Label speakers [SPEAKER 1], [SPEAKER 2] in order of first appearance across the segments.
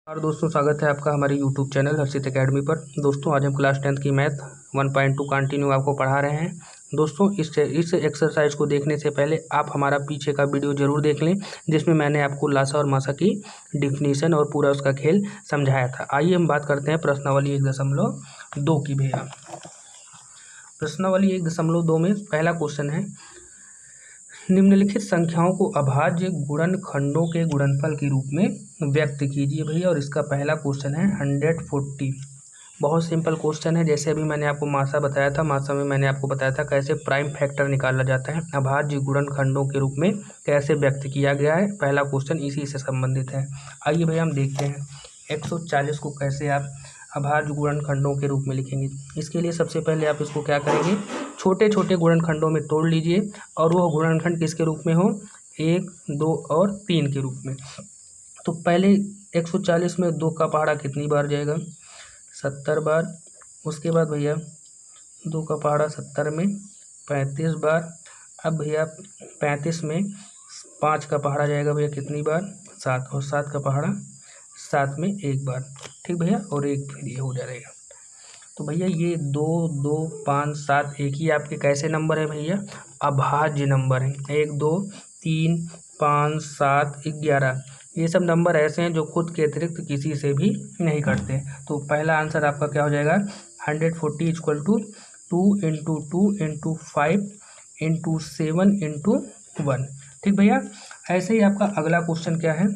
[SPEAKER 1] और दोस्तों स्वागत है आपका हमारे YouTube चैनल हर्षित एकेडमी पर। दोस्तों आज हम क्लास 10th की मैथ 1.2 कंटिन्यू आपको पढ़ा रहे हैं। दोस्तों इस एक्सरसाइज को देखने से पहले आप हमारा पीछे का वीडियो ज़रूर देख लें, जिसमें मैंने आपको लासा और मासा की डिफिनीशन और पूरा उसका खेल समझाया था। आइए हम बात करते हैं प्रश्नावली 1.2 की। भैया प्रश्नावली 1.2 में पहला क्वेश्चन है, निम्नलिखित संख्याओं को अभाज्य गुणनखंडों के गुणनफल के रूप में व्यक्त कीजिए। भैया और इसका पहला क्वेश्चन है 140। बहुत सिंपल क्वेश्चन है। जैसे अभी मैंने आपको मासा बताया था, मासा में मैंने आपको बताया था कैसे प्राइम फैक्टर निकाला जाता है, अभाज्य गुणनखंडों के रूप में कैसे व्यक्त किया गया है। पहला क्वेश्चन इसी से संबंधित है। आइए भैया हम देखते हैं 140 को कैसे आप अभाज्य गुणनखंडों के रूप में लिखेंगे। इसके लिए सबसे पहले आप इसको क्या करेंगे, छोटे छोटे गुणनखंडों में तोड़ लीजिए और वो गुणनखंड किसके रूप में हो, 1, 2 और 3 के रूप में। तो पहले 140 में 2 का पहाड़ा कितनी बार जाएगा, 70 बार। उसके बाद भैया 2 का पहाड़ा 70 में 35 बार। अब भैया 35 में 5 का पहाड़ा जाएगा भैया कितनी बार, 7, और 7 का पहाड़ा 7 में 1 बार। ठीक भैया, और 1 फिर ये हो जाएगा। तो भैया ये 2, 2, 5, 7 एक ही आपके कैसे नंबर है भैया, अभाज्य नंबर है। 1, 2, 3, 5, 7, 11 ये सब नंबर ऐसे हैं जो खुद के अतिरिक्त किसी से भी नहीं कटते। तो पहला आंसर आपका क्या हो जाएगा, 140 equal to 2 into 2 into 5 into 7 into 1। ठीक भैया, ऐसे ही आपका अगला क्वेश्चन क्या है,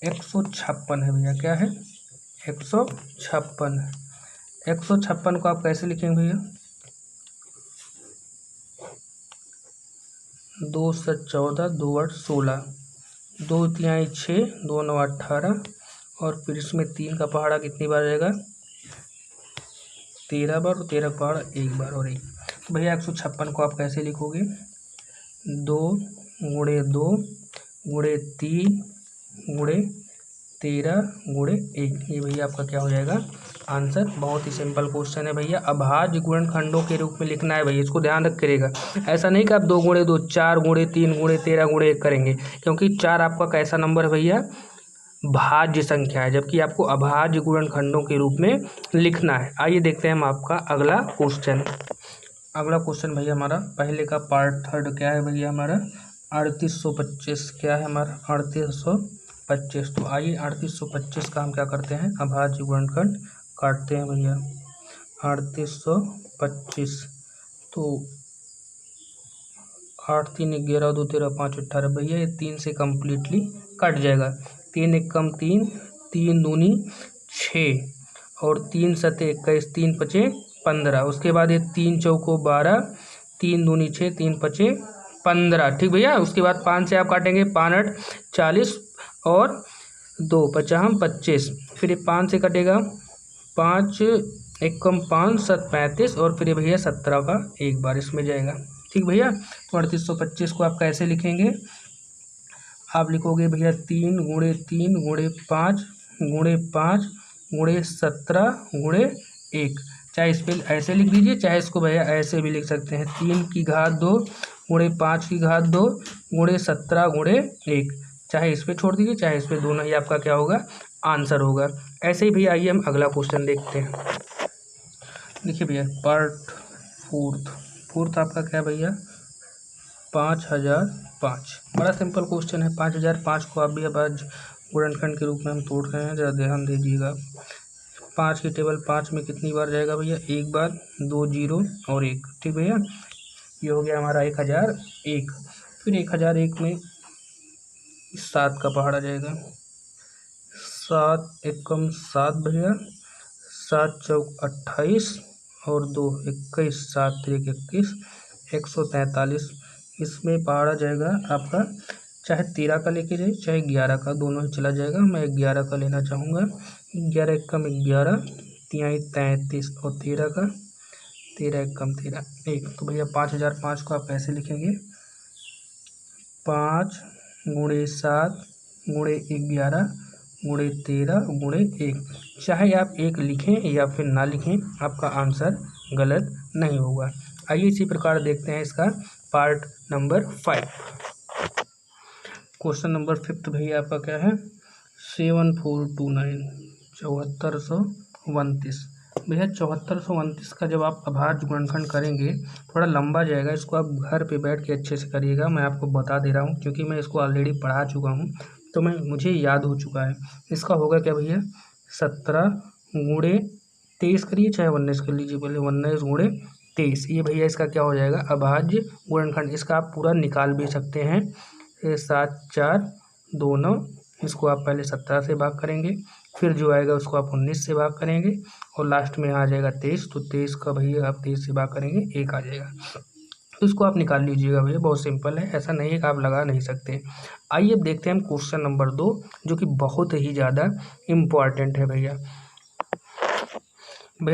[SPEAKER 1] 156 है भैया। क्या है, 156। 156 को आप कैसे लिखेंगे भैया, 2 से 14, 2 8 16, 2 तिहाई 6, 2 9 18, और फिर इसमें 3 का पहाड़ा कितनी बार जाएगा, 13 बार, और 13 का पहाड़ा 1 बार और 1। तो भैया 156 को आप कैसे लिखोगे, 2 गुणे 2 गुणे 3 गुणे 13 गुणे 1। ये भैया आपका क्या हो जाएगा आंसर। बहुत ही सिंपल क्वेश्चन है भैया, अभाज्य गुणनखंडों के रूप में लिखना है भैया, इसको ध्यान रखिएगा। ऐसा नहीं कि आप 2 गुणे 2 4 गुणे 3 गुणे 13 गुणे 1 करेंगे, क्योंकि 4 आपका कैसा नंबर है भैया, भाज्य संख्या है, जबकि आपको अभाज्य गुणनखंडों के रूप में लिखना है। आइए देखते हैं हम आपका अगला क्वेश्चन। अगला क्वेश्चन भैया हमारा पहले का पार्ट थर्ड क्या है भैया, हमारा 3825 क्या है हमारा, 3825। तो आइए 3825 का हम क्या करते हैं, अभाज्य गुणनखंड काटते हैं भैया। 3825 तो 8 3 11 2 13 5 18 भैया ये 3 से कम्प्लीटली कट जाएगा। 3 1 कम 3, 3 दूनी 6, और 3 सते 21, 3 पचे 15। उसके बाद ये 3 चौको 12, 3 दूनी 6, 3 पचे 15। ठीक भैया, उसके बाद 5 से आप काटेंगे, 5 8 40, और 2 50 25। फिर ये 5 से कटेगा, 5 1 कम 5 7 35, और फिर ये भैया 17 का 1 बार इसमें जाएगा। ठीक भैया, तो 3825 को आप कैसे लिखेंगे, आप लिखोगे भैया 3 गुणे 3 गुणे 5 गुणे 5 गुणे 17 गुणे 1। चाहे इस पर ऐसे लिख दीजिए, चाहे इसको भैया ऐसे भी लिख सकते हैं, 3 की घात 2 गुणे 5 की घात 2 गुणे 17 गुणे 1। चाहे इस पर छोड़ दीजिए, चाहे इस पर, दोनों ही आपका क्या होगा आंसर होगा। ऐसे ही भैया आइए हम अगला क्वेश्चन देखते हैं। देखिए भैया पार्ट फोर्थ आपका क्या भैया, 5005। बड़ा सिंपल क्वेश्चन है। 5005 को आप भी अभाज्य गुणनखंड के रूप में हम तोड़ रहे हैं, ज़रा ध्यान दीजिएगा। 5 की टेबल 5 में कितनी बार जाएगा भैया, 1 बार, 2 0 और 1। ठीक भैया, ये हो गया हमारा 1001। फिर 1001 में 7 का पहाड़ा जाएगा, 7 1 कम 7 भैया, 7 चौक 28, और 2 21, 7 3 21, 143। इसमें पहाड़ा जाएगा आपका, चाहे 13 का लेके जाइए चाहे 11 का, दोनों ही चला जाएगा। मैं 11 का लेना चाहूँगा। 11 1 कम 11, 3 33, और 13 का, 13 1 कम 13 1। तो भैया 5005 को आप कैसे लिखेंगे, 5 गुणे 7 गुणे 11 गुणे 13 गुणे 1। चाहे आप 1 लिखें या फिर ना लिखें, आपका आंसर गलत नहीं होगा। आइए इसी प्रकार देखते हैं इसका पार्ट नंबर 5। क्वेश्चन नंबर 5 भैया आपका क्या है 7429 7429 भैया 7429 का जब आप अभाज्य गुणनखंड करेंगे थोड़ा लंबा जाएगा, इसको आप घर पे बैठ के अच्छे से करिएगा। मैं आपको बता दे रहा हूँ क्योंकि मैं इसको ऑलरेडी पढ़ा चुका हूँ, तो मुझे याद हो चुका है। इसका होगा क्या भैया 17 गुणे 23 करिए, चाहे 19 कर लीजिए, पहले 19 गुणे 23, ये भैया इसका क्या हो जाएगा अभाज्य गुणनखंड। इसका आप पूरा निकाल भी सकते हैं। 7 4 2 9, इसको आप पहले 17 से भाग करेंगे, फिर जो आएगा उसको आप 19 से भाग करेंगे और लास्ट में आ जाएगा 23, तो 23 का भैया आप 23 से भाग करेंगे 1 आ जाएगा। तो इसको आप निकाल लीजिएगा भैया, बहुत सिंपल है, ऐसा नहीं है कि आप लगा नहीं सकते। आइए अब देखते हैं हम क्वेश्चन नंबर 2 जो कि बहुत ही ज़्यादा इम्पॉर्टेंट है भैया।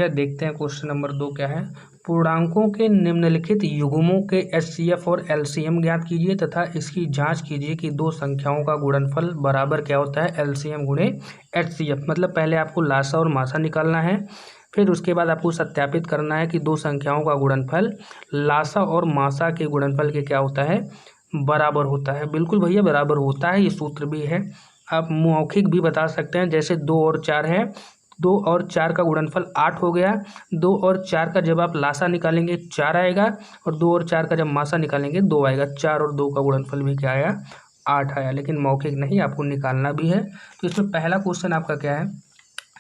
[SPEAKER 1] देखते हैं क्वेश्चन नंबर 2 क्या है। पूर्णांकों के निम्नलिखित युग्मों के एचसीएफ और एलसीएम ज्ञात कीजिए तथा इसकी जांच कीजिए कि दो संख्याओं का गुणनफल बराबर क्या होता है एलसीएम गुणे एचसीएफ। मतलब पहले आपको लासा और मासा निकालना है, फिर उसके बाद आपको सत्यापित करना है कि दो संख्याओं का गुणनफल लासा और मासा के गुणनफल के क्या होता है बराबर होता है। बिल्कुल भैया बराबर होता है, ये सूत्र भी है। आप मौखिक भी बता सकते हैं, जैसे 2 और 4 है, 2 और 4 का गुणनफल 8 हो गया। 2 और 4 का जब आप लासा निकालेंगे 4 आएगा, और 2 और 4 का जब मासा निकालेंगे 2 आएगा। 4 और 2 का गुणनफल भी क्या आया 8 आया, लेकिन मौखिक नहीं, आपको निकालना भी है। तो इसमें पहला क्वेश्चन आपका क्या है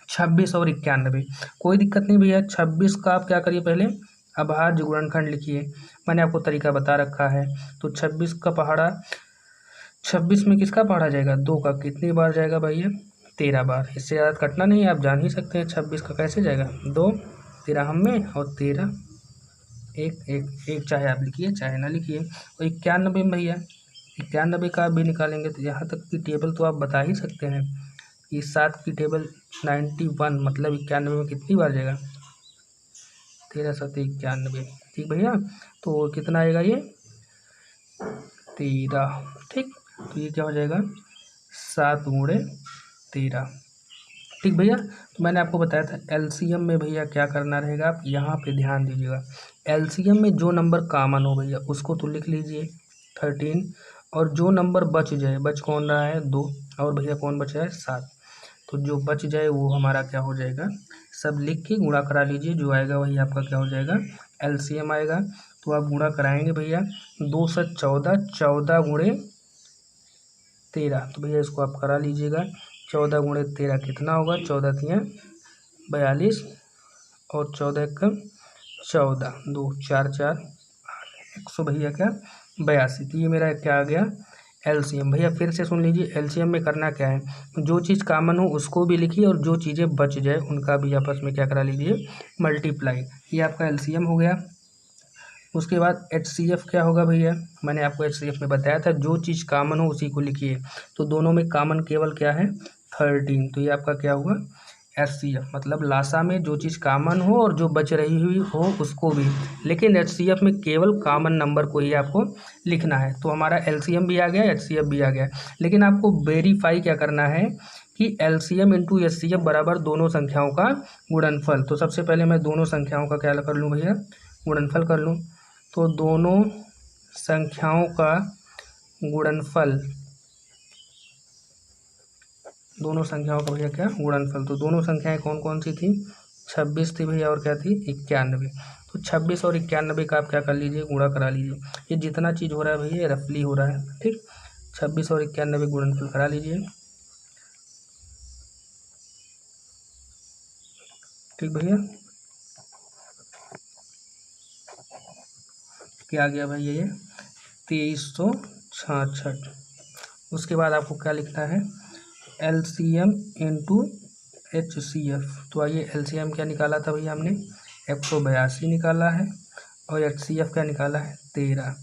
[SPEAKER 1] 26 और 91। कोई दिक्कत नहीं भैया, 26 का आप क्या करिए पहले अभाज्य गुणनखंड लिखिए, मैंने आपको तरीका बता रखा है। तो 26 का पहाड़ा, 26 में किसका पहाड़ा जाएगा 2 का, कितनी बार जाएगा भैया 13 बार। इससे ज़्यादा कटना नहीं है, आप जान ही सकते हैं 26 का कैसे जाएगा 2 13 हम में और 13 एक एक एक, चाहे आप लिखिए चाहे ना लिखिए। और 91 में भैया 91 का आप भी निकालेंगे तो यहाँ तक की टेबल तो आप बता ही सकते हैं। इस 7 की टेबल 91, मतलब 91 में कितनी बार जाएगा 13 7 91। ठीक भैया, तो कितना आएगा ये 13। ठीक, तो ये क्या हो जाएगा 7 गुणे 13। ठीक भैया, तो मैंने आपको बताया था एलसीएम में भैया क्या करना रहेगा, आप यहाँ पे ध्यान दीजिएगा। एलसीएम में जो नंबर कॉमन हो भैया उसको तो लिख लीजिए 13, और जो नंबर बच जाए, बच कौन रहा है 2, और भैया कौन बचा है 7, तो जो बच जाए वो हमारा क्या हो जाएगा, सब लिख के गुणा करा लीजिए, जो आएगा वही आपका क्या हो जाएगा एलसीएम आएगा। तो आप गुणा कराएंगे भैया 2 से 14, 14 गुणे 13, तो भैया इसको आप करा लीजिएगा। 14 गुणे 13 कितना होगा, 14 तियाँ 42 और 14 का 14, 2 4 4 100 भैया क्या 82। तो ये मेरा क्या आ गया एलसीएम। भैया फिर से सुन लीजिए, एलसीएम में करना क्या है, जो चीज़ कॉमन हो उसको भी लिखिए और जो चीज़ें बच जाए उनका भी आपस में क्या करा लीजिए मल्टीप्लाई। ये आपका एलसीएम हो गया। उसके बाद एचसीएफ क्या होगा भैया, मैंने आपको एचसीएफ में बताया था जो चीज़ कॉमन हो उसी को लिखिए। तो दोनों में कॉमन केवल क्या है 13, तो ये आपका क्या हुआ एचसीएफ। मतलब लासा में जो चीज़ कॉमन हो और जो बच रही हुई हो उसको भी, लेकिन एचसीएफ में केवल कॉमन नंबर को ही आपको लिखना है। तो हमारा एलसीएम भी आ गया, एचसीएफ भी आ गया, लेकिन आपको वेरीफाई क्या करना है कि एलसीएम इंटू एचसीएफ बराबर दोनों संख्याओं का गुणनफल। तो सबसे पहले मैं दोनों संख्याओं का क्या कर लूँ भैया गुणनफल कर लूँ। तो दोनों संख्याओं का गुणनफल, दोनों संख्याओं का भैया क्या गुणनफल। तो दोनों संख्याएं कौन कौन सी थी 26 थी भैया, और क्या थी 91। तो 26 और 91 का आप क्या कर लीजिए गुणा करा लीजिए। ये जितना चीज़ हो रहा है भैया रफली हो रहा है। ठीक, 26 और 91 गुणनफल करा लीजिए। ठीक भैया, क्या आ गया भैया ये 2366। उसके बाद आपको क्या लिखना है एलसीएम इंटू एचसीएफ। तो आइए एलसीएम क्या निकाला था भैया हमने 182 निकाला है, और एचसीएफ क्या निकाला है 13।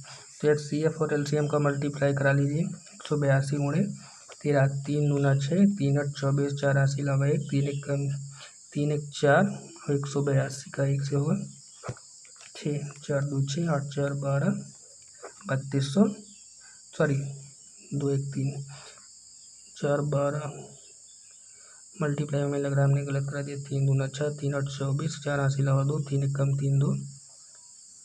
[SPEAKER 1] तो एचसीएफ और एलसीएम का मल्टीप्लाई करा लीजिए 182 गुणे 13, 3 दूना 6, 3 8 24, 4 80 लगा 1, 3 1 4 और 182 का 1 से होगा 6, 4 2 6, 8 4 12, 3200, सॉरी 2 1 3 4 12 मल्टीप्लाई में लग रहा है हमने गलत करा दिया। 3 दूना 6, 3 8 24, 4 80 लगा 2, 3 1 कम 3 2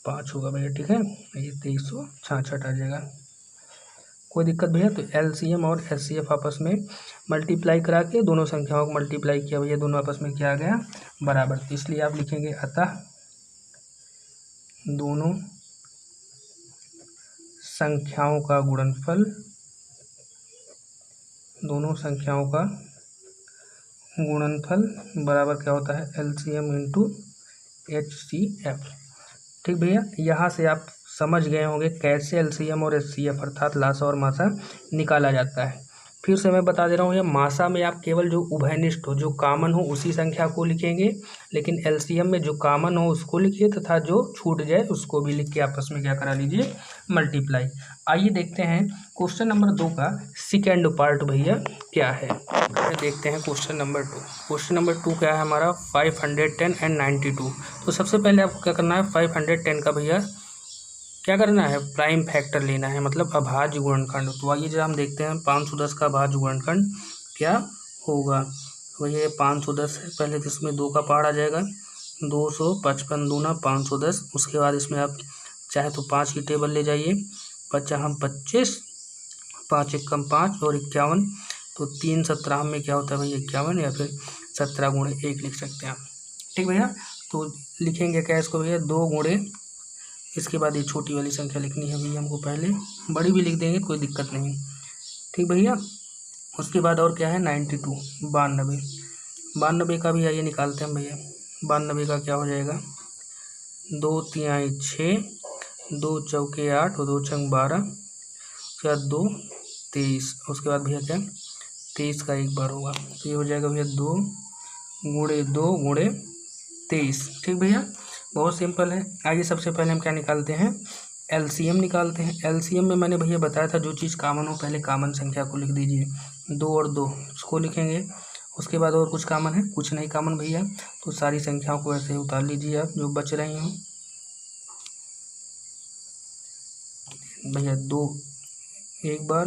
[SPEAKER 1] 5 होगा भैया। ठीक है, ये 2366 आ जाएगा। कोई दिक्कत भैया? तो एलसीएम और एचसीएफ आपस में मल्टीप्लाई करा के दोनों संख्याओं को मल्टीप्लाई किया भैया, दोनों आपस में क्या आ गया? बराबर। तो इसलिए आप लिखेंगे अतः दोनों संख्याओं का गुणनफल, दोनों संख्याओं का गुणनफल बराबर क्या होता है? LCM into HCF. ठीक भैया, यहाँ से आप समझ गए होंगे कैसे एलसीएम और एचसीएफ अर्थात लासा और मासा निकाला जाता है। फिर से मैं बता दे रहा हूँ, यह मासा में आप केवल जो उभयनिष्ठ हो, जो कॉमन हो उसी संख्या को लिखेंगे, लेकिन एलसीएम में जो कॉमन हो उसको लिखिए तथा जो छूट जाए उसको भी लिख के आपस में क्या करा लीजिए? मल्टीप्लाई। आइए देखते हैं क्वेश्चन नंबर 2 का सेकेंड पार्ट भैया क्या है। देखते हैं क्वेश्चन नंबर 2। क्वेश्चन नंबर 2 क्या है हमारा? 510 एंड 92। तो सबसे पहले आपको क्या करना है? 510 का भैया क्या करना है? प्राइम फैक्टर लेना है, मतलब अभाज्य गुणनखंड। तो आइए जब हम देखते हैं 510 का अभाज्य गुणनखंड क्या होगा। तो ये 510 है, पहले तो इसमें 2 का पहाड़ आ जाएगा, 255 दूना 510। उसके बाद इसमें आप चाहे तो 5 की टेबल ले जाइए, 5 हम 25, 5 एकम 5 और 51, तो 3 17 में क्या होता है भैया? 51, या फिर 17 गुणे 1 लिख सकते हैं आप। ठीक भैया, तो लिखेंगे क्या इसको भैया? 2 गुणे, इसके बाद ये छोटी वाली संख्या लिखनी है भैया हमको, पहले बड़ी भी लिख देंगे कोई दिक्कत नहीं। ठीक भैया, उसके बाद और क्या है? 92, 92। 92 का भी आइए निकालते हैं भैया। 92 का क्या हो जाएगा? 2 तिहाई 6, 2 चौके 8 और 2 छंग 12, उसके बाद 2 23, उसके बाद भैया क्या? 23 का एक बार होगा, तो ये हो जाएगा भैया 2 गुणे 2 गुणे 23। ठीक भैया, बहुत सिंपल है। आइए सबसे पहले हम क्या निकालते हैं? एलसीएम निकालते हैं। एलसीएम में मैंने भैया बताया था जो चीज़ कॉमन हो पहले कॉमन संख्या को लिख दीजिए, 2 और 2 उसको लिखेंगे। उसके बाद और कुछ कॉमन है? कुछ नहीं कॉमन भैया, तो सारी संख्याओं को ऐसे ही उतार लीजिए आप जो बच रही हों भैया। 2 एक बार,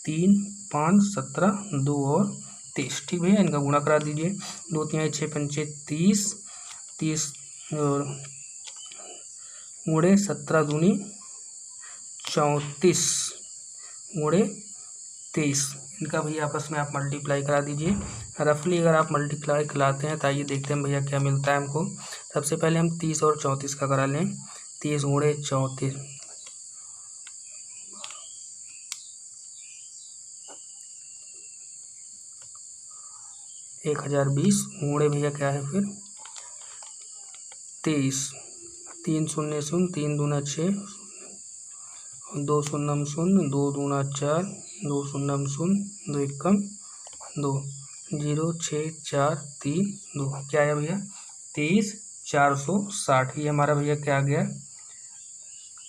[SPEAKER 1] 3 5 17, 2 और 23। ठीक भैया, इनका गुणा करा दीजिए। 2 तिहाई 6 पंचे 30, 30 और गुणे 17 दूनी 34 गुणे 23। इनका भैया आपस में आप मल्टीप्लाई करा दीजिए। रफली अगर आप मल्टीप्लाई कराते हैं तो आइए देखते हैं भैया क्या मिलता है हमको। सबसे पहले हम 30 और 34 का करा लें। 30 गुणे 34, 1020 गुणे भैया क्या है फिर? 23, 3 शून्य शून्य, 3 दूना 6, 2 शून्यम शून्य, 2 दूना 4, 2 शून्यम शून्य, 2 एकम 2, 0 6 4 3 2। क्या है भैया? 23 460। ये हमारा भैया क्या आ गया?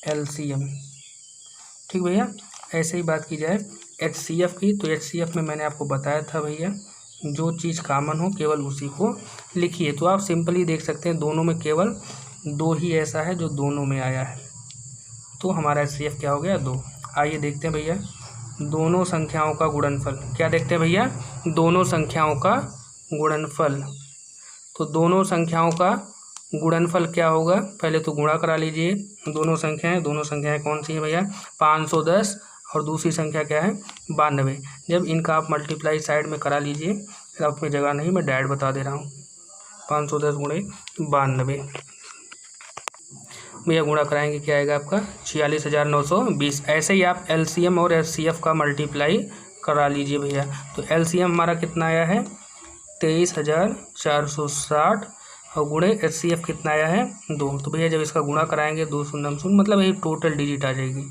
[SPEAKER 1] एलसीएम। ठीक भैया, ऐसे ही बात की जाए एचसीएफ की, तो एचसीएफ में मैंने आपको बताया था भैया जो चीज़ कॉमन हो केवल उसी को लिखिए। तो आप सिंपली देख सकते हैं दोनों में केवल 2 ही ऐसा है जो दोनों में आया है, तो हमारा एचसीएफ क्या हो गया? 2। आइए देखते हैं भैया दोनों संख्याओं का गुणनफल। क्या देखते हैं भैया? दोनों संख्याओं का गुणनफल। तो दोनों संख्याओं का गुणनफल क्या होगा? पहले तो गुणा करा लीजिए दोनों संख्याएं कौन सी हैं भैया? 510 और दूसरी संख्या क्या है? 92। जब इनका आप मल्टीप्लाई साइड में करा लीजिए, फिर अपनी जगह नहीं, मैं डायरेक्ट बता दे रहा हूँ। 510 गुणे 92 भैया गुणा कराएंगे क्या आएगा आपका? 46,920। ऐसे ही आप एलसीएम और एचसीएफ का मल्टीप्लाई करा लीजिए भैया। तो एलसीएम हमारा कितना आया है? 23,460 और गुणे एचसीएफ कितना आया है? 2। तो भैया जब इसका गुणा कराएंगे 2 शून्य शून्य, मतलब यही टोटल डिजिट आ जाएगी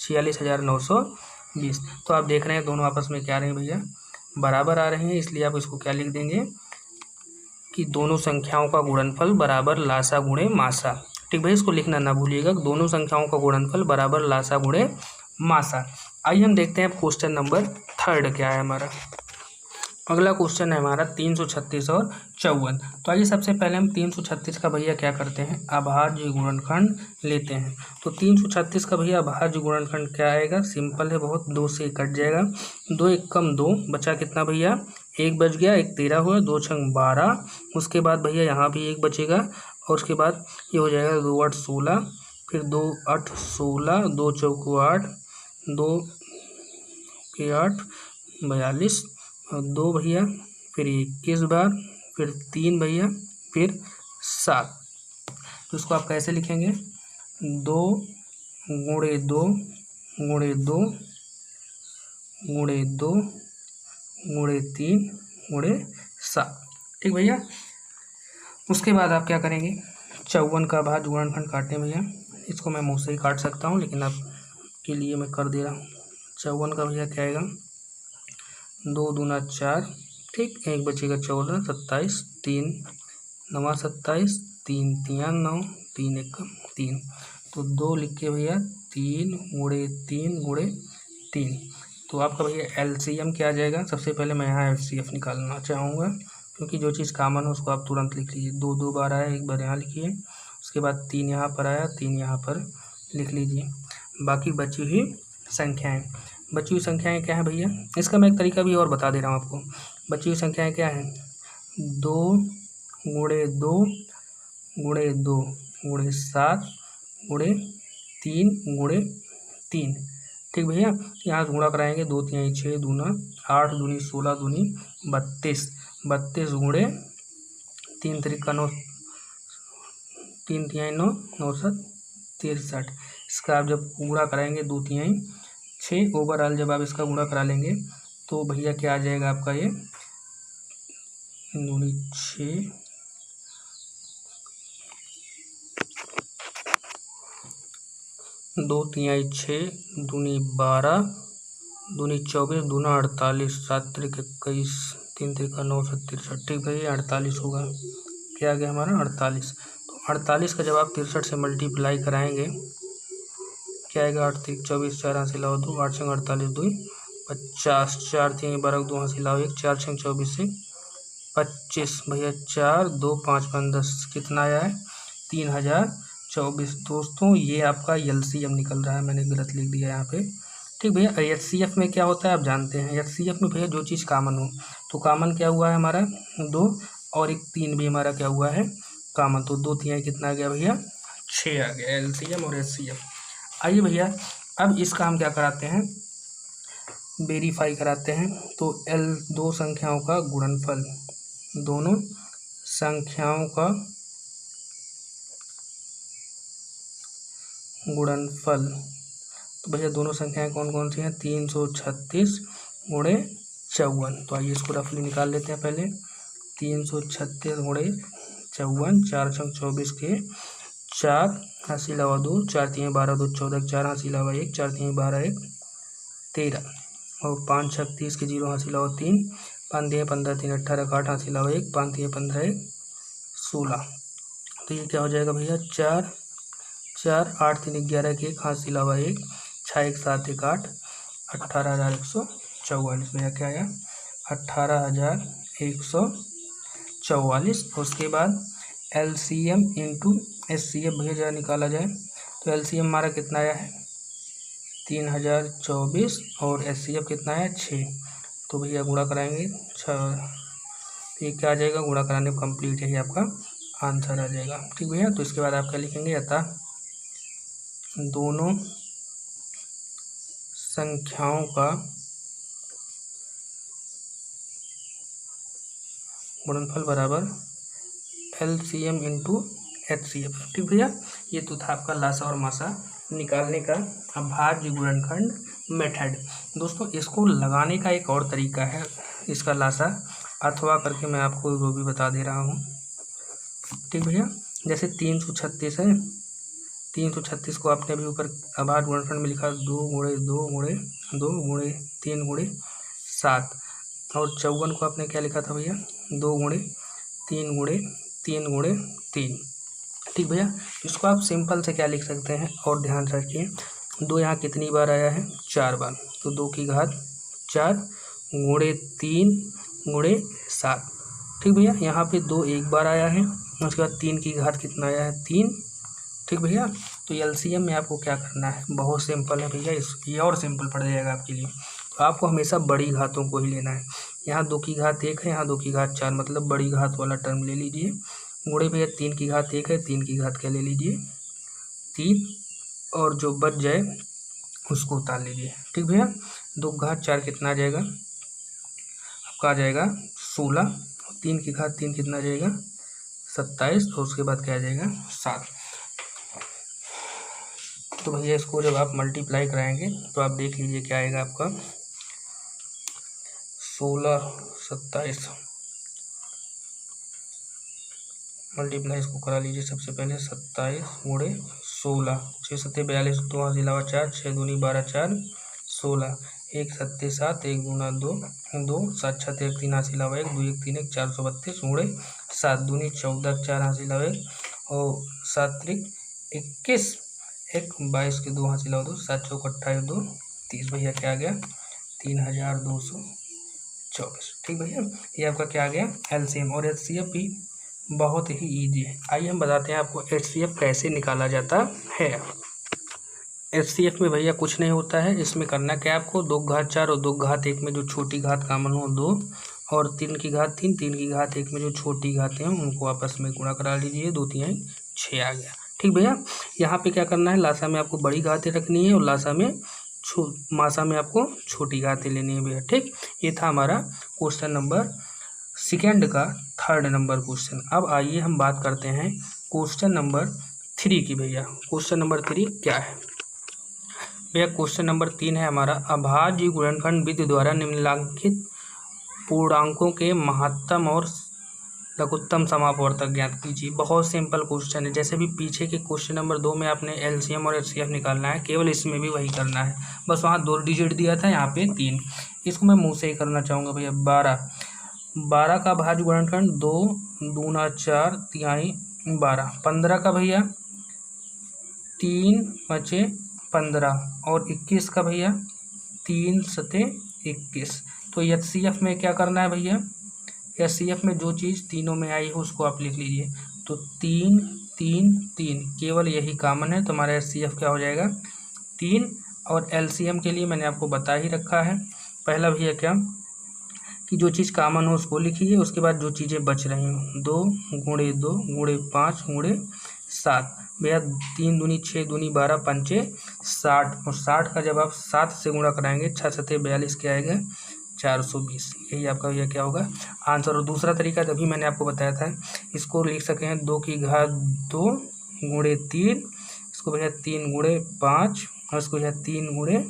[SPEAKER 1] 46,920। तो आप देख रहे हैं दोनों आपस में क्या रहे हैं भैया? बराबर आ रहे हैं, इसलिए आप इसको क्या लिख देंगे कि दोनों संख्याओं का गुणनफल बराबर लासा गुणे मासा। ठीक भाई, इसको लिखना ना भूलिएगा, दोनों संख्याओं का गुणनफल बराबर लासा गुणे मासा। आइए हम देखते हैं क्वेश्चन नंबर 3 क्या है हमारा। अगला क्वेश्चन है हमारा 336 और 54। तो आइए सबसे पहले हम 336 का भैया क्या करते हैं? अभाज्य गुणनखंड लेते हैं। तो 336 का भैया अभाज्य गुणनखंड क्या आएगा? सिंपल है बहुत, 2 से कट जाएगा, 2 एकम 2, बचा कितना भैया? 1 बच गया, 1 13 हुआ, 2 छंग 12। उसके बाद भैया यहाँ भी 1 बचेगा और उसके बाद ये हो जाएगा 2 8 16, फिर 2 8 16, 2 चौको 8, 2 के 8 42 और 2 भैया, फिर 21 बार, फिर 3 भैया, फिर 7। तो इसको आप कैसे लिखेंगे? 2 गुणे 2 गुणे 2 गुणे 2 गुणे 3 गुणे 7। ठीक भैया। उसके बाद आप क्या करेंगे? 54 का भाज्य गुणनखंड काटें भैया। इसको मैं मुँह से ही काट सकता हूँ, लेकिन आपके लिए मैं कर दे रहा हूँ। 54 का भैया क्या आएगा? 2 दूना 4, ठीक, 1 बचेगा 14, 27, 3 9 27, 3 3 9, 3 1 3। तो 2 लिख के भैया 3 गुणे 3 गुणे 3। तो आपका भैया एलसीएम क्या आ जाएगा? सबसे पहले मैं यहाँ एचसीएफ निकालना चाहूँगा, क्योंकि जो चीज़ कॉमन हो उसको आप तुरंत लिख लीजिए। 2 2 बार आया, 1 बार यहाँ लिखिए, उसके बाद 3 यहाँ पर आया, 3 यहाँ पर लिख लीजिए। बाकी बची हुई संख्याएं क्या है भैया? इसका मैं एक तरीका भी और बता दे रहा हूँ आपको। बची हुई संख्याएं क्या हैं? 2 गुणे 2 गुणे 2 गुणे 7 गुणे 3 गुणे 3। ठीक भैया। यहाँ गुणा कराएंगे, 2 3 6 दूना 8 दूनी 16 दूनी 32, 32 गुणे 3 त्रिका 9, 3 3 9 9 7 63। इसका आप जब गुणा कराएंगे 2 3 6 ओवरऑल, जब आप इसका गुणा करा लेंगे तो भैया क्या आ जाएगा आपका? ये 2 6 2 3 6 दूनी 12 दूनी 24 दूना 48, 7 त्रिक 21, 3 त्रिका 9 7 63। ठीक भैया, 48 होगा। क्या आ गया हमारा? 48। तो 48 का जब आप 63 से मल्टीप्लाई कराएंगे क्या आएगा? 8 3 24, 4 हाथ हिलाओ 2, 8 6 48 2 50, 4 3 12 2 हाथ हिलाओ 1, 4 6 24 से 25 भैया, 4 2 5 5 10, कितना आया है? 3024। दोस्तों ये आपका एलसीएम निकल रहा है, मैंने गलत लिख दिया यहाँ पे। ठीक भैया। एचसीएफ में क्या होता है आप जानते हैं? एचसीएफ में भैया जो चीज़ कॉमन हो, तो कॉमन क्या हुआ है हमारा? 2 और एक 3 भी हमारा क्या हुआ है? कॉमन। तो 2 3 कितना आ गया भैया? 6 आ गया एलसीएम और एचसीएफ। आइए भैया, अब इसका हम क्या कराते हैं? वेरीफाई कराते हैं। तो दो संख्याओं का गुणनफल, दोनों संख्याओं का गुणनफल। तो भैया दोनों संख्याएं कौन कौन सी हैं? 336 गुणे 54। तो आइए इसको रफली निकाल लेते हैं पहले। 336 गुणे 54, 4 6 24 के 4 हाथ इलावा 2, 4 3 12 2 14, 4 हाथ इलावा 1, 4 3 12 1 13 और 5 6 30 के 0 हाथ इलावा 3, 5 3 15 3 18 8 हाथ इलावा 1, 5 3 15 1 16। तो ये क्या हो जाएगा भैया? 4 4 8 3 11 के 1 हाथ इलावा 1, 6 1 7 1 8, 18,144। भैया क्या आया? 18,144। उसके बाद एलसीएम इंटू एचसीएफ भैया जरा निकाला जाए, तो एलसीएम हमारा कितना आया है? 3024 और एचसीएफ कितना है? 6। तो भैया गुणा कराएंगे 6, ये क्या आ जाएगा? गुणा कराने पर कंप्लीट है, ये आपका आंसर आ जाएगा। ठीक भैया। तो इसके बाद आप क्या लिखेंगे? अतः दोनों संख्याओं का गुणनफल बराबर एलसीएम इंटू एचसीएफ। ठीक भैया। ये तो था आपका लासा और मासा निकालने का अभाज्य गुणनखंड मेथड। दोस्तों इसको लगाने का एक और तरीका है, इसका लासा अथवा करके मैं आपको वो भी बता दे रहा हूँ। ठीक भैया। जैसे 336 है, 336 को आपने अभी ऊपर अभाज्य गुणनखंड में लिखा 2 गुणे 2 गुणे 2 गुणे 3 गुणे 7, और 54 को आपने क्या लिखा था भैया? 2 गुणे 3 गुणे 3 गुणे 3। ठीक भैया। इसको आप सिंपल से क्या लिख सकते हैं? और ध्यान से रखिए, 2 यहाँ कितनी बार आया है? 4 बार। तो 2 की घात 4 गुणे 3 गुणे 7। ठीक भैया। यहाँ पे 2 एक बार आया है, उसके बाद 3 की घात कितना आया है? 3। ठीक भैया। तो एलसीएम में आपको क्या करना है? बहुत सिंपल है भैया, ये और सिंपल पड़ जाएगा आपके लिए। तो आपको हमेशा बड़ी घातों को ही लेना है। यहाँ 2 की घात 1 है, यहाँ 2 की घात 4, मतलब बड़ी घात वाला टर्म ले लीजिए। गुणे भैया 3 की घात 1 है, 3 की घात क्या ले लीजिए? 3, और जो बच जाए उसको उतार लीजिए। ठीक भैया। 2 की घात 4 कितना आ जाएगा आपका, आ जाएगा 16। 3 की घात 3 कितना आ जाएगा 27, और उसके बाद क्या आ जाएगा 7। तो भैया इसको जब आप मल्टीप्लाई कराएंगे तो आप देख लीजिए क्या आएगा आपका, 16 27 मल्टीप्लाई इसको करा लीजिए। सबसे पहले 27 गुणे 16, 6 सत्ते 42, 2 हाथ इलावा 4, 6 दूनी 12 4 16, 1 सत्ते 7, 1 दूना 2 2, 7 छत्ते 1 3 हाथ इलावा 1, 2 1 3 1 432 गुणे 7 दूनी 14, 4 हाथ इलावा 1 और 7 त्रिक 21, 1 22 के 2 हाथ इलावा 2, 7 चौक 28 2 30। भैया क्या आ गया 3224। ठीक भैया, ये आपका क्या आ गया एलसीएम। और एचसीएफ भी बहुत ही ईजी है। आइए हम बताते हैं आपको एचसीएफ कैसे निकाला जाता है। एचसीएफ में भैया कुछ नहीं होता है, इसमें करना क्या है आपको, 2 की घात 4 और 2 की घात 1 में जो छोटी घात कॉमन हो 2, और 3 की घात 3, 3 की घात 1 में जो छोटी घातें हैं उनको आपस में गुणा करा लीजिए। 2 3 6 आ गया। ठीक भैया, यहाँ पे क्या करना है, लासा में आपको बड़ी घातें रखनी है और लासा में मासा में आपको छोटी घातें लेनी है भैया। ठीक, ये था हमारा क्वेश्चन नंबर सेकेंड का 3rd नंबर क्वेश्चन। अब आइए हम बात करते हैं क्वेश्चन नंबर 3 की। भैया क्वेश्चन नंबर 3 क्या है भैया, क्वेश्चन नंबर 3 है हमारा, अभाज्य गुणनखंड विधि द्वारा निम्नलिखित पूर्णांकों के महत्तम और लघुत्तम समापवर्तक ज्ञात कीजिए। बहुत सिंपल क्वेश्चन है, जैसे भी पीछे के क्वेश्चन नंबर 2 में आपने एलसीएम और एचसीएफ निकालना है, केवल इसमें भी वही करना है। बस वहाँ 2 डिजिट दिया था, यहाँ पे 3। इसको मैं मुँह से ही करना चाहूँगा भैया। 12 का भाज्य गुणनखंड 2 दूना 4 तिहाई 12। 15 का भैया 3 बचे 15, और 21 का भैया 3 सते 21। तो एचसीएफ में क्या करना है भैया, एचसीएफ में जो चीज़ तीनों में आई हो उसको आप लिख लीजिए। तो 3 3 3 केवल यही कॉमन है, तो हमारा एचसीएफ क्या हो जाएगा 3। और एलसीएम के लिए मैंने आपको बता ही रखा है। पहला भैया क्या कि जो चीज़ कॉमन हो उसको लिखिए, उसके बाद जो चीज़ें बच रही हों 2 गुणे 2 गुणे 5 गुणे 7। भैया 3 दूनी 6 दूनी 12 पंचे 60, और 60 का जब आप 7 से गुणा कराएंगे 6 सत्ते 42 क्या आएगा 420। यही आपका भैया क्या होगा आंसर। और दूसरा तरीका तभी मैंने आपको बताया था, इसको लिख सकते हैं 2 की घात 2 गुणे 3, इसको भैया 3 गुणे 5, और इसको भैया 3 गुणे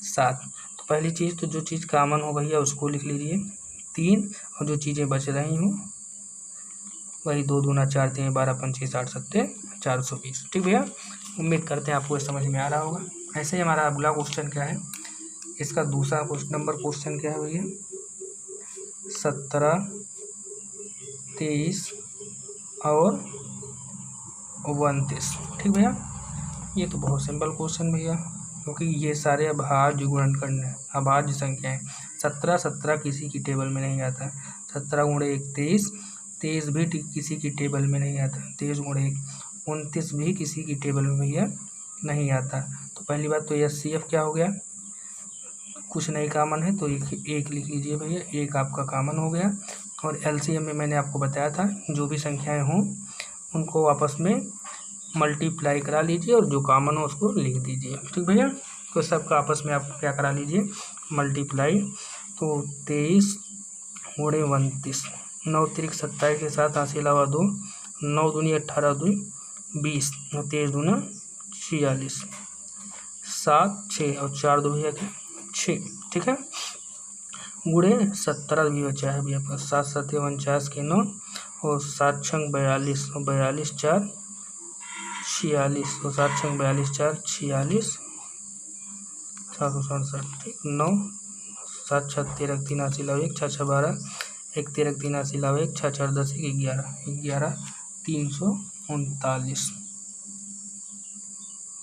[SPEAKER 1] 7। तो पहली चीज़ तो जो चीज़ कॉमन हो भैया उसको लिख लीजिए 3, और जो चीज़ें बच रही हों वही 2 दूना 4 3 12 पंचे 60 सत्ते 420। ठीक भैया, उम्मीद करते हैं आपको समझ में आ रहा होगा। ऐसे ही हमारा अगला क्वेश्चन क्या है, इसका दूसरा नंबर क्वेश्चन क्या है भैया, 17 23 और 29। ठीक भैया, ये तो बहुत सिंपल क्वेश्चन भैया, क्योंकि ये सारे अभाज्य गुणनखंड हैं, अभाज्य संख्याएं। 17 किसी की टेबल में नहीं आता, 17 गुणे 1 23, 23 भी किसी की टेबल में नहीं आता, 23 गुणे 1 29 भी किसी की टेबल में भैया नहीं आता। तो पहली बात तो एचसीएफ क्या हो गया, कुछ नहीं कॉमन है तो एक लिख लीजिए भैया, एक आपका कॉमन हो गया। और एलसीएम में मैंने आपको बताया था जो भी संख्याएं हों उनको आपस में मल्टीप्लाई करा लीजिए और जो कॉमन हो उसको लिख दीजिए। ठीक भैया, तो सबका आपस में आप क्या करा लीजिए मल्टीप्लाई। तो 23 गुणे 29, 9 तिरिक 27 के साथ हाथ इलावा 2, 9 दूनी 18 2 20, 23 दूना 46, 7 6 और 4 2 भैया क्या 6। ठीक है, गुणे 17 भी बचा है भैया आपका, 7 7 49 के 9, और 7 6 42, और 42 4 46, और 7 6 42 4 46 767। ठीक, 9 7 6 13 3 80 लाओ 1 6 6 12 1 13 3 80 लाओ 1 6 4 10 11 11 339।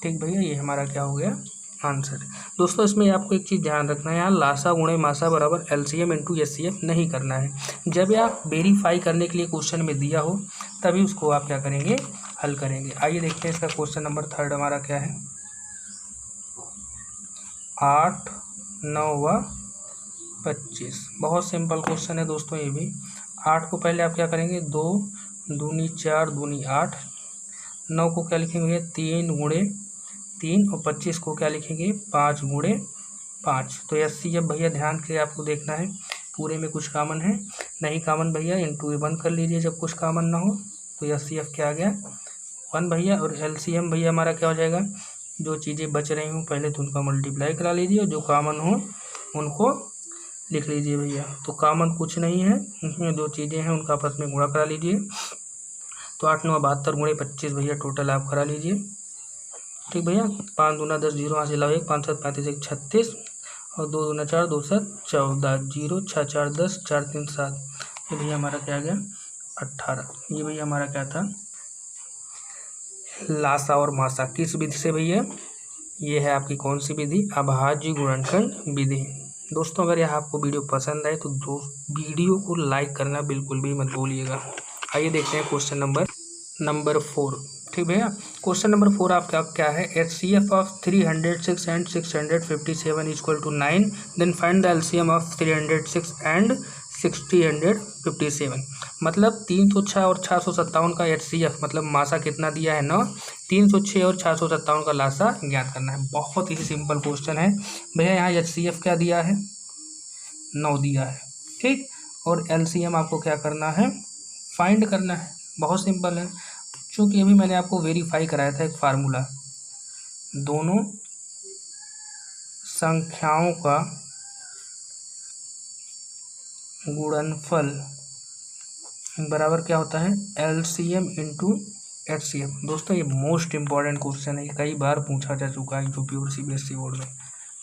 [SPEAKER 1] ठीक भैया, ये हमारा क्या हो गया आंसर। दोस्तों इसमें आपको एक चीज़ ध्यान रखना है, यहाँ लासा गुणे मासा बराबर एलसीएम इंटू एचसीएफ नहीं करना है। जब आप वेरीफाई करने के लिए क्वेश्चन में दिया हो तभी उसको आप क्या करेंगे हल करेंगे। आइए देखते हैं इसका क्वेश्चन नंबर 3 हमारा क्या है, 8 9 व 25। बहुत सिंपल क्वेश्चन है दोस्तों ये भी। 8 को पहले आप क्या करेंगे 2 दूनी 4 दूनी 8, 9 को क्या लिखेंगे 3 गुणे 3, और 25 को क्या लिखेंगे 5 गुणे 5। तो HCF भैया ध्यान से आपको देखना है, पूरे में कुछ कॉमन है नहीं, कॉमन भैया इंटू 1 कर लीजिए जब कुछ कॉमन ना हो। तो HCF क्या आ गया 1 भैया। और LCM भैया हमारा क्या हो जाएगा, जो चीज़ें बच रही हों पहले तो उनका मल्टीप्लाई करा लीजिए और जो कॉमन हो उनको लिख लीजिए भैया। तो कॉमन कुछ नहीं है, उसमें दो चीज़ें हैं उनका आपस में गुणा करा लीजिए। तो 8 9 72 गुणे 25 भैया टोटल आप करा लीजिए। ठीक भैया, 5 दूना 10 जीरो यहाँ से लाओ 1, 5 7 35 1 36 और 2 दूना 4 2 7 14 0 6 4 10 4 3 7। ये भैया हमारा क्या आ गया 18। ये भैया हमारा क्या था लासा और मासा। किस विधि से भैया, ये है आपकी कौन सी विधि, अभाज्य गुणनखंड विधि। दोस्तों अगर यह आपको वीडियो पसंद आए तो वीडियो को लाइक करना बिल्कुल भी मत भूलिएगा। आइए देखते हैं क्वेश्चन नंबर 4। ठीक भैया, क्वेश्चन नंबर 4 आपका क्या है, HCF of 306 and 657 equal to 9, then find the LCM of 306 and 657। मतलब 306 और 657 का HCF मतलब मासा कितना दिया है 9, 306 और 657 का लासा ज्ञात करना है। बहुत ही सिंपल क्वेश्चन है भैया। यहाँ HCF क्या दिया है 9 दिया है, ठीक, और LCM आपको क्या करना है फाइंड करना है। बहुत सिंपल है, चूँकि अभी मैंने आपको वेरीफाई कराया था एक फार्मूला, दोनों संख्याओं का गुणनफल बराबर क्या होता है LCM इंटू HCF। दोस्तों ये मोस्ट इम्पॉर्टेंट क्वेश्चन है, कई बार पूछा जा चुका है जो प्योर CBSE बोर्ड में।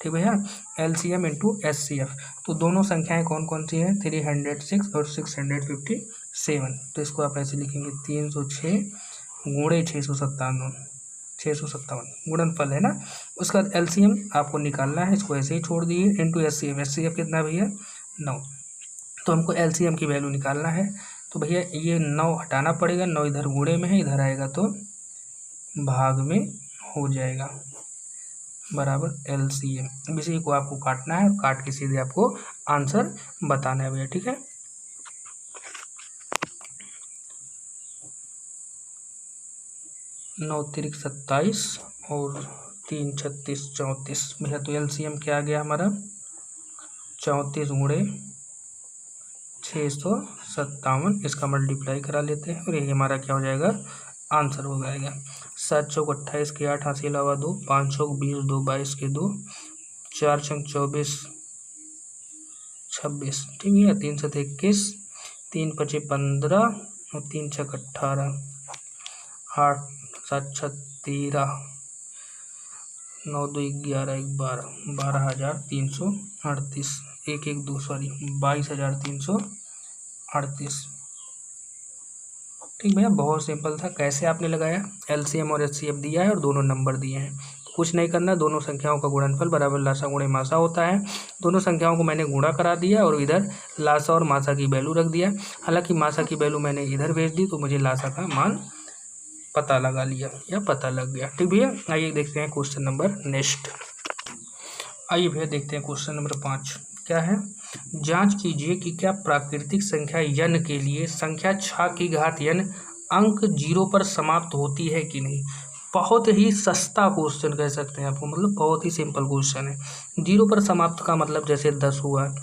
[SPEAKER 1] ठीक भैया, LCM इंटू HCF। तो दोनों संख्याएं कौन कौन सी हैं 306 और 657। तो इसको आप ऐसे लिखेंगे 306 गुणे 657 गुणनफल है ना। उसका बाद LCM आपको निकालना है, इसको ऐसे ही छोड़ दिए इंटू HCF। HCF कितना भैया 9, तो हमको LCM की वैल्यू निकालना है। तो भैया ये 9 हटाना पड़ेगा, 9 इधर गुणे में है, इधर आएगा तो भाग में हो जाएगा बराबर LCM। इसी को आपको काटना है, काट के सीधे आपको आंसर बताना है भैया। ठीक है, 9 3 27 और 3 36 34 भैया। तो LCM क्या आ गया हमारा 34 गुणे 657, इसका मल्टीप्लाई करा लेते हैं और ये हमारा क्या हो जाएगा आंसर हो जाएगा। 7 चौक 28 के 8 हासिल अलावा 2, 5 चौक 20 2 22 के 2, 4 चौक 24 26। ठीक है, 3 7 21, 3 5 15 और 3 6 18, 8 7 6 13, 9 2 11 1 12, 12,338 1 1 2 सॉरी 22,338। ठीक भैया, बहुत सिंपल था। कैसे आपने लगाया, LCM और HCF दिया है और दोनों नंबर दिए हैं, तो कुछ नहीं करना, दोनों संख्याओं का गुणनफल बराबर लासा गुणे मासा होता है। दोनों संख्याओं को मैंने गुणा करा दिया और इधर लासा और मासा की वैल्यू रख दिया। हालांकि मासा की वैल्यू मैंने इधर भेज दी तो मुझे लासा का मान पता लगा लिया या पता लग गया। ठीक भैया, आइए देखते हैं क्वेश्चन नंबर नेक्स्ट। आइए भैया देखते हैं क्वेश्चन नंबर 5 क्या है, जांच कीजिए कि क्या प्राकृतिक संख्या n के लिए संख्या 6 की घात n अंक 0 पर समाप्त होती है कि नहीं। बहुत ही सस्ता क्वेश्चन कह सकते हैं आपको, मतलब बहुत ही सिंपल क्वेश्चन है। 0 पर समाप्त का मतलब जैसे 10 हुआ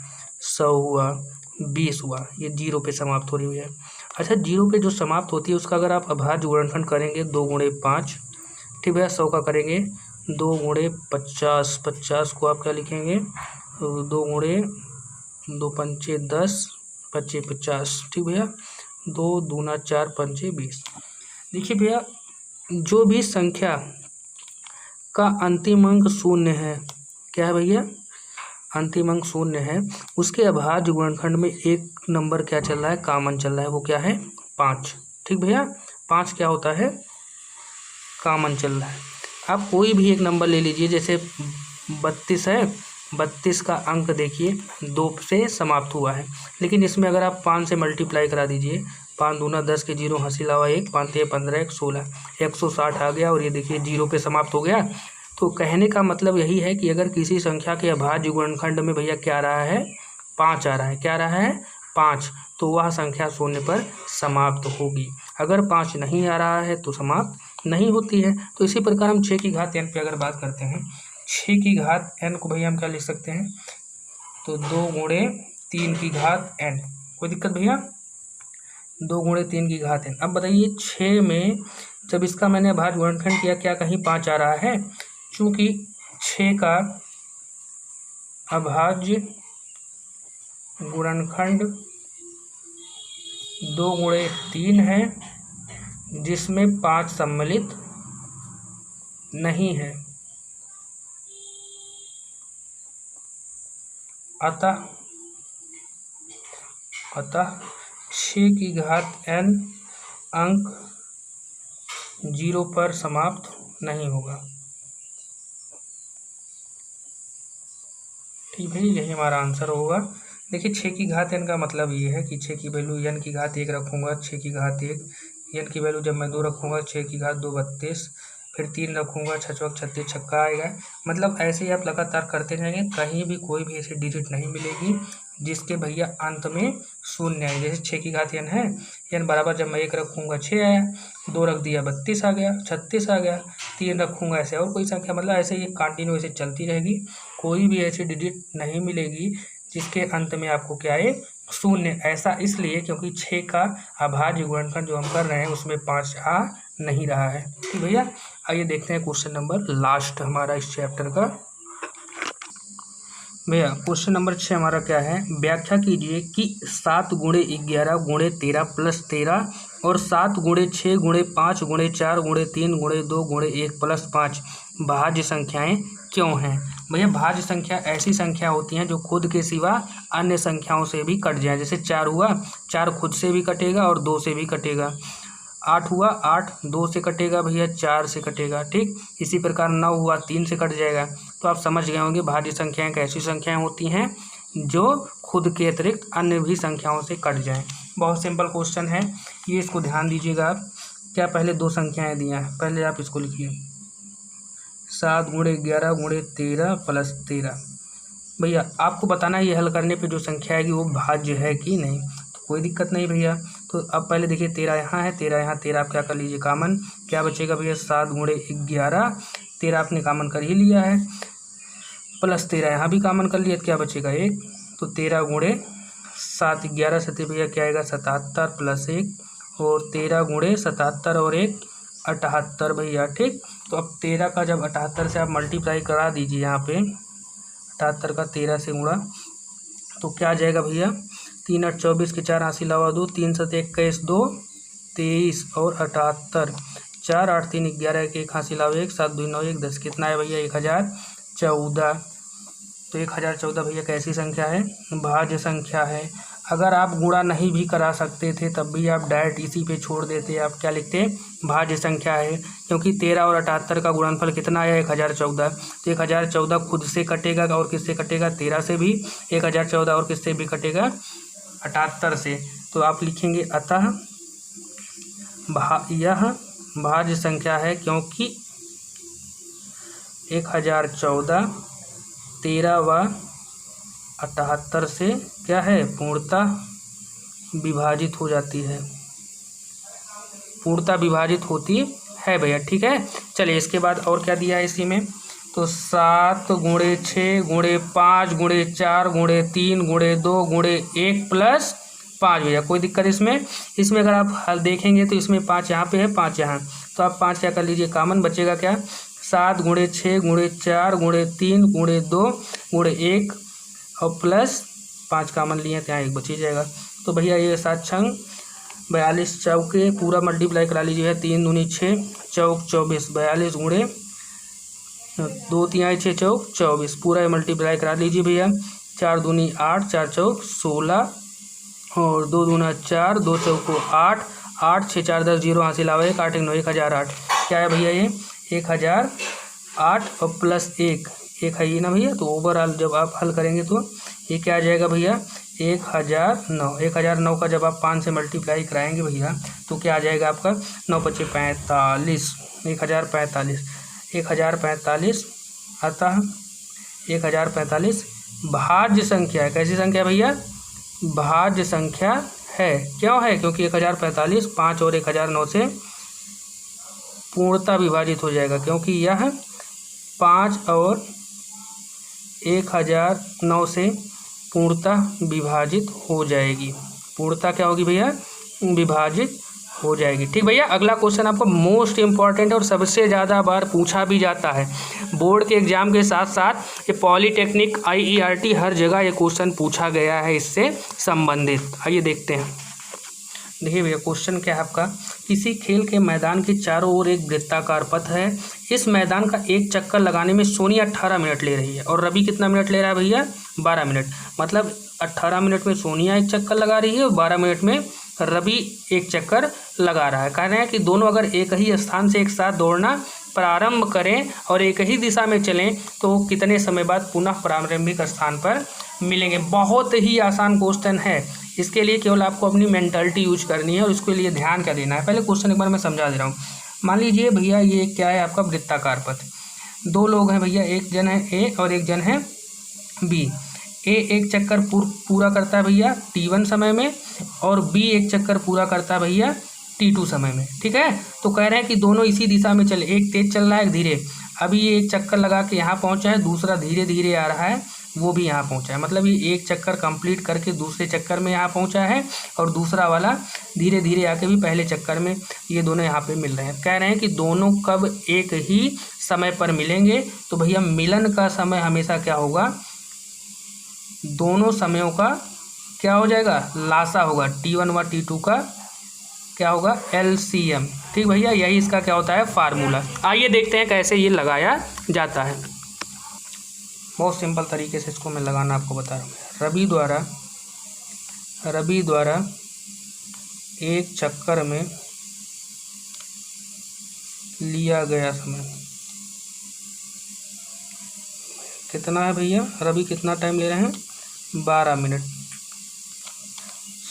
[SPEAKER 1] 100 हुआ 20 हुआ, ये 0 पे समाप्त हो रही है। अच्छा, 0 पे जो समाप्त होती है उसका अगर आप अभाज्य गुणनखंड करेंगे 2 गुणे 5, ठीक भैया, 100 का करेंगे 2 गुणे 50, 50 को आप क्या लिखेंगे 2 गुणे 2 पंचे 10 पच्चे 50। ठीक भैया, 2 दूना 4 पंचे 20। देखिए भैया, जो भी संख्या का अंतिम अंक 0 है, क्या है भैया अंतिम अंक 0 है, उसके अभाज्य गुणनखंड में एक नंबर क्या चल रहा है कॉमन चल रहा है, वो क्या है 5। ठीक भैया, 5 क्या होता है कॉमन चल रहा है। आप कोई भी एक नंबर ले लीजिए, जैसे 32 है, 32 का अंक देखिए 2 से समाप्त हुआ है, लेकिन इसमें अगर आप 5 से मल्टीप्लाई करा दीजिए, 5 दूना 10 के 0 हासिल अलावा 1, 5 3 15 1 16, 160 आ गया और ये देखिए 0 पे समाप्त हो गया। तो कहने का मतलब यही है कि अगर किसी संख्या के अभाज्य गुणनखंड में भैया क्या आ रहा है 5 आ रहा है, क्या आ रहा है 5, तो वह संख्या 0 पर समाप्त होगी। अगर 5 नहीं आ रहा है तो समाप्त नहीं होती है। तो इसी प्रकार हम 6 की घात n पे अगर बात करते हैं 6 की घात n को भैया हम क्या लिख सकते हैं, तो 2 गुणे 3 की घात n। कोई दिक्कत भैया, 2 गुणे 3 की घात n। अब बताइए 6 में जब इसका मैंने अभाज्य गुणनखंड किया, क्या कहीं 5 आ रहा है? चूँकि 6 का अभाज्य गुणनखंड 2 गुणे 3 है, जिसमें 5 सम्मिलित नहीं है। अतः 6 की घात n अंक 0 पर समाप्त नहीं होगा। ठीक है, यही हमारा आंसर होगा। देखिए 6 की घात n का मतलब ये है कि 6 की वैल्यू n की घात 1 रखूँगा, 6 की घात 1, n की वैल्यू जब मैं 2 रखूँगा, 6 की घात 2 32, फिर 3 रखूँगा, 6 चौक 36, छक्का आएगा। मतलब ऐसे ही आप लगातार करते जाएंगे, कहीं भी कोई भी ऐसी डिजिट नहीं मिलेगी जिसके भैया अंत में शून्य आए। जैसे 6 की घात n है, n बराबर जब मैं 1 रखूँगा 6 आया, 2 रख दिया 32 आ गया, 36 आ गया, 3 रखूँगा ऐसे और कोई संख्या, मतलब ऐसे ये कंटिन्यू ऐसे चलती रहेगी। कोई भी ऐसी डिजिट नहीं मिलेगी जिसके अंत में आपको क्या है, शून्य। ऐसा इसलिए क्योंकि 6 का अभाज्य गुणनखंड जो हम कर रहे हैं उसमें 5 आ नहीं रहा है। ठीक भैया, आइए देखते हैं क्वेश्चन नंबर लास्ट हमारा इस चैप्टर का। भैया क्वेश्चन नंबर 6 हमारा क्या है, व्याख्या कीजिए कि 7 गुणे 11 गुणे 13 प्लस 13 और 7 गुणे 6 गुणे 5 गुणे 4 गुणे 3 गुणे 2 गुणे 1 प्लस 5 भाज्य संख्याएं क्यों हैं? भैया भाज्य संख्या ऐसी संख्या होती हैं जो खुद के सिवा अन्य संख्याओं से भी कट जाए। जैसे 4 हुआ, 4 खुद से भी कटेगा और 2 से भी कटेगा। 8 हुआ, 8 2 से कटेगा भैया, 4 से कटेगा। ठीक, इसी प्रकार 9 हुआ, 3 से कट जाएगा। तो आप समझ गए होंगे भाज्य संख्याएं कैसी संख्याएं होती हैं जो खुद के अतिरिक्त अन्य भी संख्याओं से कट जाएं। बहुत सिंपल क्वेश्चन है ये, इसको ध्यान दीजिएगा आप। क्या पहले 2 संख्याएं दी हैं, पहले आप इसको लिखिए 7 गुणे 11 गुणे 13 प्लस 13। भैया आपको बताना है ये हल करने पे जो संख्या आएगी वो भाज्य है कि नहीं। तो कोई दिक्कत नहीं भैया। तो अब पहले देखिए 13 यहाँ है, 13 यहाँ, 13 आप क्या कर लीजिए कॉमन, क्या बचेगा भैया 7 गुणे 11, 13 आपने कॉमन कर ही लिया है, प्लस 13 यहाँ भी कॉमन कर लिया, तो क्या बचेगा 1। तो 13 गुणे 7 11 सत्य भैया क्या आएगा 77 प्लस 1, और 13 गुणे 77 और 1 78 भैया। ठीक, तो अब 13 का जब 78 से आप मल्टीप्लाई करा दीजिए, यहाँ पे 78 का 13 से गुणा, तो क्या आ जाएगा भैया 3 8 24 के 4 हासिल लावा 2, 3 7 21 2 23 और 78, 4 8 3 11 के 1 हासिल लावा 1, 7 2 9 1 10, कितना है भैया 1014। तो 1014 भैया कैसी संख्या है, भाज्य संख्या है। अगर आप गुणा नहीं भी करा सकते थे तब भी आप डायरेक्ट इसी पे छोड़ देते, आप क्या लिखते भाज्य संख्या है, क्योंकि 13 और 78 का गुणनफल कितना आया 1014। तो 1014 खुद से कटेगा और किससे कटेगा 13 से भी, 1014 और किससे भी कटेगा 78 से। तो आप लिखेंगे अतः यह भाज्य संख्या है, क्योंकि 1014 13 व 78 से क्या है पूर्णतः विभाजित हो जाती है, पूर्णतः विभाजित होती है भैया। ठीक है, चलिए इसके बाद और क्या दिया है इसी में, तो 7 गुणे 6 गुणे 5 गुणे 4 गुणे 3 गुणे 2 गुणे 1 प्लस 5 भैया। कोई दिक्कत इसमें अगर आप हल देखेंगे तो इसमें 5 यहाँ पे है, 5 यहाँ, तो आप 5 क्या कर लीजिए कॉमन, बचेगा क्या 7 गुणे 6 गुणे 4 गुणे 3 गुणे 2 गुणे 1 और प्लस 5 कॉमन लिए तो यहाँ 1 बच ही जाएगा। तो भैया ये 7 छंग 42 चौके पूरा मल्टीप्लाई करा लीजिए, 3 दूनी 6 चौक 24, 42 गुणे 2 3 6 चौक 24 पूरा मल्टीप्लाई करा लीजिए भैया। 4 दूनी 8 4 चौक 16 और 2 दूना 4 2 चौको 8 8 6 4 10 0 हासिल आवा 1 8 1 9 1008। क्या है भैया ये 1008 और प्लस 1 है ये ना भैया। तो ओवरऑल जब आप हल करेंगे तो ये क्या आ जाएगा भैया 1009। 1009 का जब आप 5 से मल्टीप्लाई कराएंगे भैया तो क्या आ जाएगा आपका 9 5 45, 1045। अतः 1045 भाज्य संख्या है। कैसी संख्या भैया भाज्य संख्या है। क्यों है, क्योंकि 1045 5 और 1009 से पूर्णतः विभाजित हो जाएगा, क्योंकि यह 5 और 1009 से पूर्णतः विभाजित हो जाएगी। पूर्णतः क्या होगी भैया? विभाजित हो जाएगी। ठीक भैया, अगला क्वेश्चन आपका मोस्ट इम्पॉर्टेंट और सबसे ज़्यादा बार पूछा भी जाता है बोर्ड के एग्जाम के साथ साथ। ये पॉलीटेक्निक, IERT हर जगह ये क्वेश्चन पूछा गया है इससे संबंधित। आइए देखते हैं। देखिए भैया, क्वेश्चन क्या है आपका? किसी खेल के मैदान के चारों ओर एक वृत्ताकार पथ है। इस मैदान का एक चक्कर लगाने में सोनी 18 मिनट ले रही है और रवि कितना मिनट ले रहा है भैया? 12 मिनट। मतलब 18 मिनट में सोनिया एक चक्कर लगा रही है और 12 मिनट में रवि एक चक्कर लगा रहा है। कह रहे हैं कि दोनों अगर एक ही स्थान से एक साथ दौड़ना प्रारंभ करें और एक ही दिशा में चलें तो कितने समय बाद पुनः प्रारंभिक स्थान पर मिलेंगे। बहुत ही आसान क्वेश्चन है। इसके लिए केवल आपको अपनी मेंटालिटी यूज करनी है और इसके लिए ध्यान क्या देना है। पहले क्वेश्चन एक बार मैं समझा दे रहा हूँ। मान लीजिए भैया ये क्या है आपका? वृत्ताकार पथ। दो लोग हैं भैया, एक जन है ए और एक जन है बी। ए एक चक्कर पूरा करता है भैया T1 समय में और बी एक चक्कर पूरा करता है भैया T2 समय में। ठीक है, तो कह रहे हैं कि दोनों इसी दिशा में चले, एक तेज चल रहा है एक धीरे। अभी ये एक चक्कर लगा के यहाँ पहुँचा है, दूसरा धीरे धीरे आ रहा है, वो भी यहाँ पहुँचा है। मतलब ये एक चक्कर कंप्लीट करके दूसरे चक्कर में यहाँ पहुँचा है और दूसरा वाला धीरे धीरे आके भी पहले चक्कर में, ये दोनों यहाँ पे मिल रहे हैं। कह रहे हैं कि दोनों कब एक ही समय पर मिलेंगे? तो भैया मिलन का समय हमेशा क्या होगा? दोनों समयों का क्या हो जाएगा? लासा होगा। T1 व T2 का क्या होगा? LCM। ठीक भैया, यही इसका क्या होता है? फार्मूला। आइए देखते हैं कैसे ये लगाया जाता है। बहुत सिंपल तरीके से इसको मैं लगाना आपको बता रहा हूँ। रवि द्वारा एक चक्कर में लिया गया समय कितना है भैया? रवि कितना टाइम ले रहे हैं? 12 मिनट।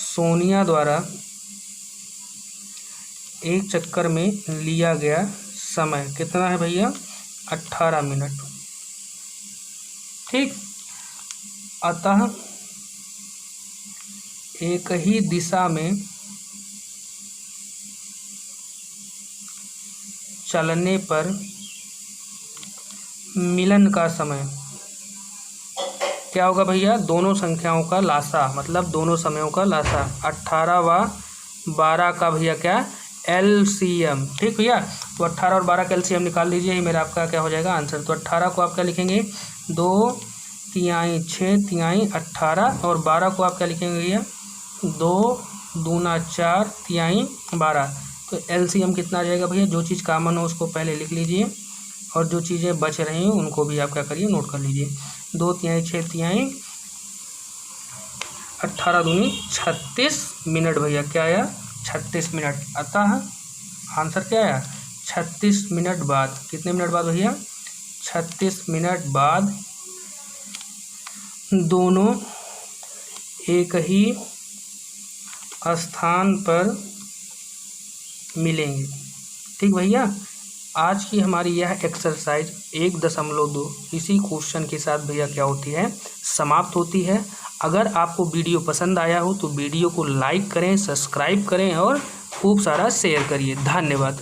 [SPEAKER 1] सोनिया द्वारा एक चक्कर में लिया गया समय कितना है भैया? 18 मिनट। ठीक, अतः एक ही दिशा में चलने पर मिलन का समय क्या होगा भैया? दोनों संख्याओं का लासा, मतलब दोनों समयों का लासा। 18 व 12 का भैया क्या? LCM। ठीक भैया, तो 18 और 12 का LCM निकाल लीजिए, ये मेरा आपका क्या हो जाएगा? आंसर। तो 18 को आप क्या लिखेंगे? 2 तिहाई 6 तिहाई 18 और 12 को आप क्या लिखेंगे भैया? 2 दूना 4 तिहाई 12। तो LCM कितना आ जाएगा भैया? जो चीज़ कॉमन हो उसको पहले लिख लीजिए और जो चीज़ें बच रही हैं उनको भी आप क्या करिए? नोट कर लीजिए। 2 तिहाई 6 तिहाई 18 दूनी 36 मिनट भैया। क्या आया? 36 मिनट। अतः आंसर क्या आया? 36 मिनट बाद। कितने मिनट बाद भैया? 36 मिनट बाद दोनों एक ही स्थान पर मिलेंगे। ठीक भैया, आज की हमारी यह एक्सरसाइज 1.2 इसी क्वेश्चन के साथ भैया क्या होती है? समाप्त होती है। अगर आपको वीडियो पसंद आया हो तो वीडियो को लाइक करें, सब्सक्राइब करें और खूब सारा शेयर करिए। धन्यवाद।